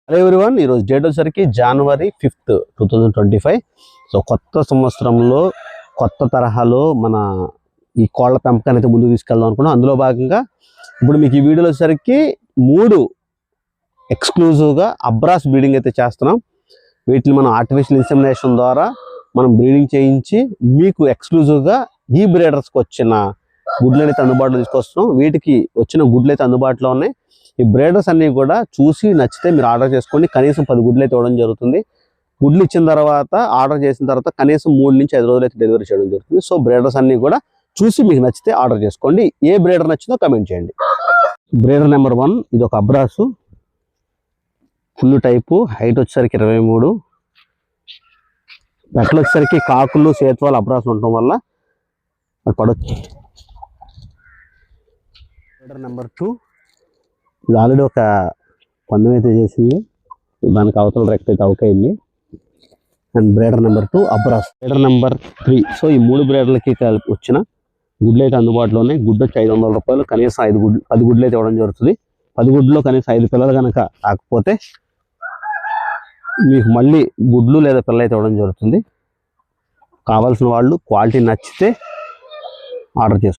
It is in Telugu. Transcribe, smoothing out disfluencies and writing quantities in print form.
హలో ఎవ్రీవన్, ఈరోజు డేట్ వచ్చేసరికి January 5th 2025. సో కొత్త సంవత్సరంలో కొత్త తరహాలో మన ఈ కోళ్ల పెంపకాన్ని అయితే ముందుకు తీసుకెళ్దాం అనుకున్నాం. అందులో భాగంగా ఇప్పుడు మీకు ఈ వీడియోలో వచ్చేసరికి 3 ఎక్స్క్లూజివ్గా అబ్రాస్ బ్రీడింగ్ అయితే చేస్తున్నాం. వీటిని మనం ఆర్టిఫిషియల్ ఇన్సెమినేషన్ ద్వారా మనం బ్రీడింగ్ చేయించి మీకు ఎక్స్క్లూజివ్గా ఈ బ్రీడర్స్కి వచ్చిన గుడ్లు అయితే అందుబాటులో తీసుకొస్తున్నాం. వీటికి వచ్చిన గుడ్లు అయితే అందుబాటులో ఉన్నాయి. ఈ బ్రీడర్స్ అన్నీ కూడా చూసి నచ్చితే మీరు ఆర్డర్ చేసుకోండి. కనీసం 10 గుడ్లు అయితే ఇవ్వడం జరుగుతుంది. గుడ్లు ఇచ్చిన తర్వాత ఆర్డర్ చేసిన తర్వాత కనీసం 3 నుంచి 5 రోజులు అయితే డెలివరీ చేయడం జరుగుతుంది. సో బ్రీడర్స్ అన్నీ కూడా చూసి మీకు నచ్చితే ఆర్డర్ చేసుకోండి. ఏ బ్రీడర్ నచ్చిందో కమెంట్ చేయండి. బ్రీడర్ నెంబర్ 1 ఇది ఒక అబ్రాసు, ఫుల్ టైపు, హైట్ వచ్చేసరికి 23. బట్టలు వచ్చేసరికి కాకులు సేత్వాలు అబ్రాసులు ఉండటం వల్ల అది పడవచ్చు. బ్రీడర్ నెంబర్ 2 ఇది ఆల్రెడీ ఒక పందెం అయితే చేసింది, దానికి అవతల రెక్ట్ అయితే అవుకైంది. అండ్ బ్రీడర్ నెంబర్ 2 అబ్రాస్. Breeder number 3. సో ఈ 3 బ్రీడర్లకి కలిపి వచ్చిన గుడ్లు అయితే అందుబాటులో ఉన్నాయి. గుడ్డు వచ్చి $500, కనీసం 10 గుడ్లు అయితే ఇవ్వడం జరుగుతుంది. 10 గుడ్లో కనీసం 5 పిల్లలు కనుక కాకపోతే మీకు మళ్ళీ గుడ్లు లేదా పిల్లలు అయితే ఇవ్వడం జరుగుతుంది. కావాల్సిన వాళ్ళు క్వాలిటీ నచ్చితే ఆర్డర్ చేసుకోండి.